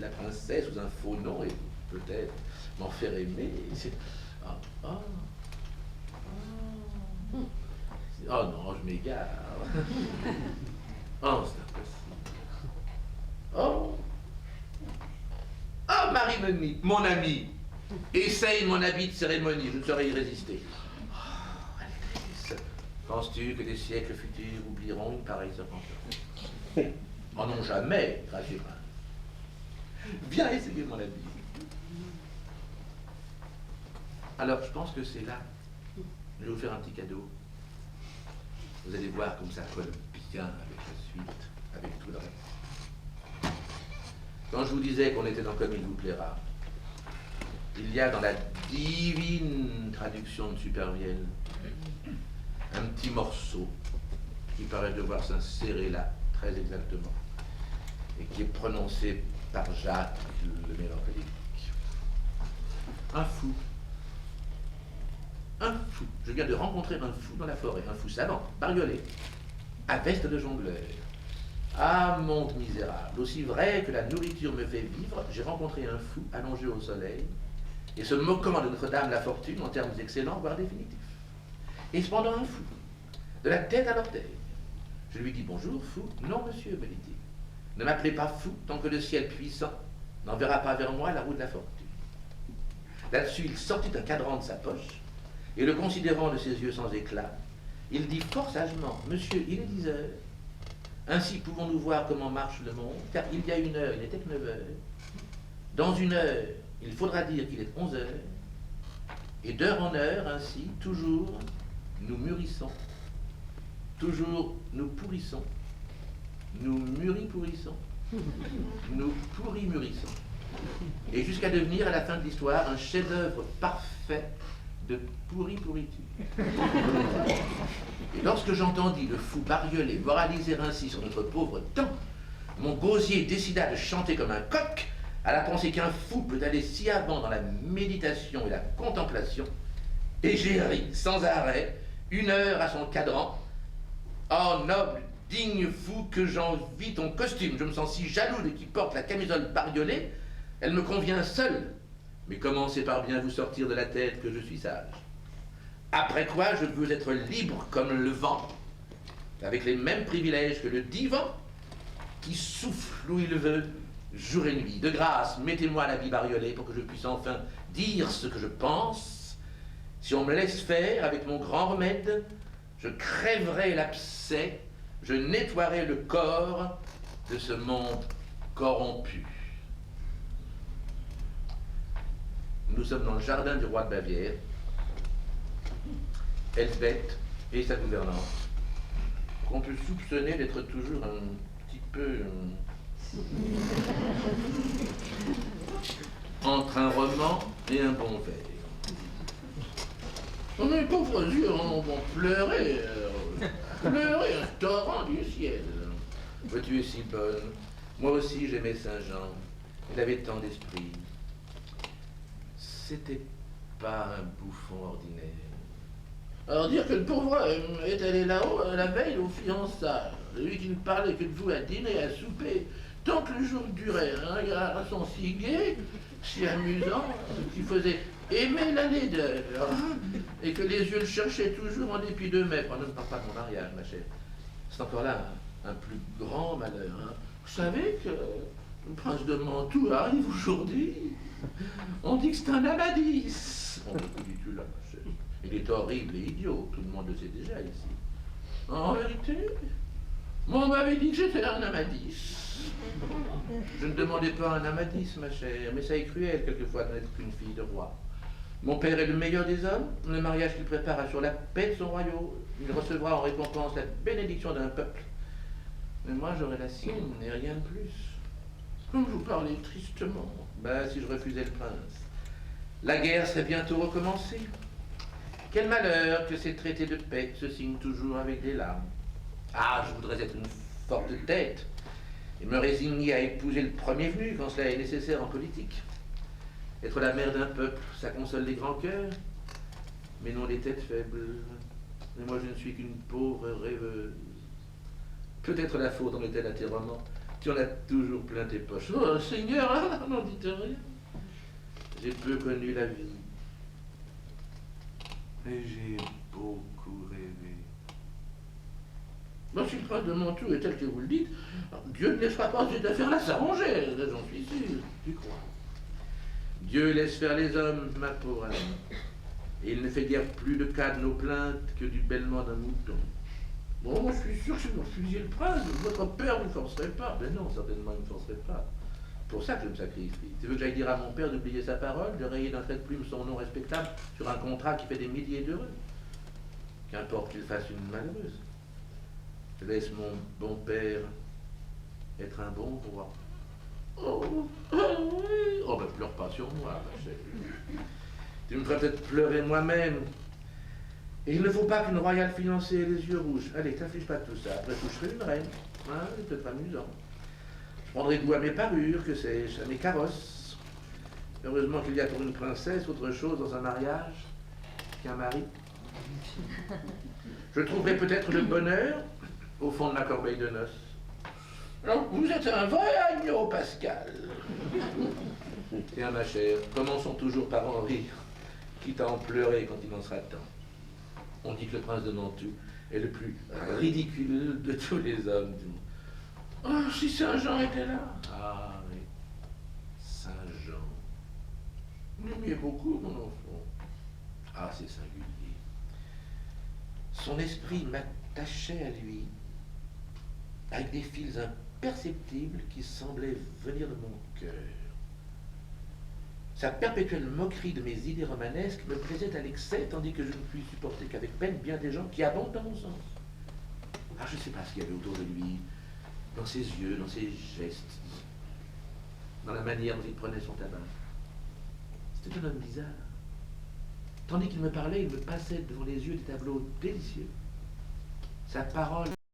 la princesse sous un faux nom et peut-être m'en faire aimer. Ah, ah, ah. Oh non, je m'égare. Oh, c'est impossible. Oh, oh, Marie-Monique, mon ami, essaye mon habit de cérémonie, je ne saurais y résister. Oh, Alice, penses-tu que les siècles futurs oublieront une pareille circonstance? Oh non, jamais, rassure-moi. Viens essayer mon habit. Alors, je pense que c'est là. Je vais vous faire un petit cadeau. Vous allez voir comme ça colle bien avec la suite, avec tout le reste. Quand je vous disais qu'on était dans Comme il vous plaira, il y a dans la divine traduction de Supervielle un petit morceau qui paraît devoir s'insérer là, très exactement, et qui est prononcé par Jacques le mélancolique. Un fou. Un fou. Je viens de rencontrer un fou dans la forêt, un fou savant, bariolé, à veste de jongleur. Ah, monde misérable, aussi vrai que la nourriture me fait vivre, j'ai rencontré un fou allongé au soleil, et se moquant de Notre-Dame la fortune en termes excellents, voire définitifs. Et cependant un fou, de la tête à l'orteil. Je lui dis bonjour, fou. Non, monsieur, me dit-il. Ne m'appelez pas fou tant que le ciel puissant n'enverra pas vers moi la roue de la fortune. Là-dessus, il sortit un cadran de sa poche, et le considérant de ses yeux sans éclat, il dit fort sagement, monsieur, il est 10 heures. Ainsi pouvons-nous voir comment marche le monde, car il y a 1 heure, il était que 9 heures. Dans 1 heure, il faudra dire qu'il est 11 heures. Et d'heure en heure, ainsi, toujours, nous mûrissons. Toujours, nous pourrissons. Nous pourrissons. Nous mûrissons. Et jusqu'à devenir, à la fin de l'histoire, un chef-d'œuvre parfait de pourriture. Et lorsque j'entendis le fou bariolé moraliser ainsi sur notre pauvre temps, mon gosier décida de chanter comme un coq à la pensée qu'un fou peut aller si avant dans la méditation et la contemplation, et j'ai ri sans arrêt 1 heure à son cadran. Oh noble, digne fou, que j'envie ton costume, je me sens si jaloux de qui porte la camisole bariolée, elle me convient seule. Mais commencez par bien vous sortir de la tête que je suis sage. Après quoi, je veux être libre comme le vent, avec les mêmes privilèges que le divan, qui souffle où il veut, jour et nuit. De grâce, mettez-moi l'habit bariolé pour que je puisse enfin dire ce que je pense. Si on me laisse faire avec mon grand remède, je crèverai l'abcès, je nettoierai le corps de ce monde corrompu. Nous sommes dans le jardin du roi de Bavière, Elsbeth et sa gouvernante, qu'on peut soupçonner d'être toujours un petit peu entre un roman et un bon verre. Oh, mes pauvres yeux vont pleurer, pleurer un torrent du ciel. Oh, tu es si bonne, moi aussi j'aimais Saint-Jean, il avait tant d'esprit. C'était pas un bouffon ordinaire. Alors dire que le pauvre homme est allé là-haut la veille aux fiançailles, lui qui ne parlait que de vous à dîner et à souper, tant que le jour durait, un garçon si gai, si amusant, qui faisait aimer la laideur, et que les yeux le cherchaient toujours en dépit d'eux-mêmes. On ne parle pas de mon mariage, ma chère. C'est encore là un plus grand malheur. Hein. Vous savez que le prince de Mantoue arrive aujourd'hui. On dit que c'est un Amadis. On ne dit du tout là, ma chère. Il est horrible et idiot, tout le monde le sait déjà ici. En vérité, moi on m'avait dit que j'étais un Amadis. Je ne demandais pas un Amadis, ma chère, mais ça est cruel quelquefois de n'être qu'une fille de roi. Mon père est le meilleur des hommes, le mariage qu'il prépare assure la paix de son royaume. Il recevra en récompense la bénédiction d'un peuple. Mais moi j'aurai la sienne et rien de plus. Comme vous parlez tristement. Ben, si je refusais le prince, la guerre serait bientôt recommencée. Quel malheur que ces traités de paix se signent toujours avec des larmes. Ah, je voudrais être une forte tête et me résigner à épouser le premier venu quand cela est nécessaire en politique. Être la mère d'un peuple, ça console les grands cœurs, mais non les têtes faibles. Et moi je ne suis qu'une pauvre rêveuse. Peut-être la faute en est-elle à tes romans, Tu en as toujours plein tes poches. Oh, Seigneur, ah, n'en dites rien. J'ai peu connu la vie. Et j'ai beaucoup rêvé. Bon, si le prince de Mantoue est tel que vous le dites, Dieu ne laissera pas cette affaire-là s'arranger, j'en suis sûr. Tu crois? Dieu laisse faire les hommes, ma pauvre amie. Et il ne fait guère plus de cas de nos plaintes que du bêlement d'un mouton. Bon, moi je suis sûr que si vous refusiez le prince, votre père ne vous forcerait pas. Mais non, certainement il ne me forcerait pas. C'est pour ça que je me sacrifie. Tu veux que j'aille dire à mon père d'oublier sa parole, de rayer d'un trait de plume son nom respectable sur un contrat qui fait des milliers d'heureux? Qu'importe qu'il fasse une malheureuse. Je laisse mon bon père être un bon roi. Oh, oui. Oh, ben pleure pas sur moi, ma chérie. Tu me feras peut-être pleurer moi-même. Et il ne faut pas qu'une royale fiancée ait les yeux rouges. Allez, t'affiche pas de tout ça. Après tout, je serai une reine. Hein, c'est peut-être amusant. Je prendrai goût à mes parures, que sais-je, à mes carrosses. Heureusement qu'il y a pour une princesse autre chose dans un mariage qu'un mari. Je trouverai peut-être le bonheur au fond de ma corbeille de noces. Alors, vous êtes un vrai agneau, Pascal. Tiens, ma chère, commençons toujours par en rire, quitte à en pleurer quand il en sera temps. On dit que le prince de Mantoue est le plus ridicule de tous les hommes du monde. Oh, si Saint-Jean était là. Ah oui, Saint-Jean. Vous l'aimiez beaucoup, mon enfant. Ah, c'est singulier. Son esprit m'attachait à lui, avec des fils imperceptibles qui semblaient venir de mon cœur. Sa perpétuelle moquerie de mes idées romanesques me plaisait à l'excès, tandis que je ne puis supporter qu'avec peine bien des gens qui abondent dans mon sens. Ah, je ne sais pas ce qu'il y avait autour de lui, dans ses yeux, dans ses gestes, dans la manière dont il prenait son tabac. C'était un homme bizarre. Tandis qu'il me parlait, il me passait devant les yeux des tableaux délicieux. Sa parole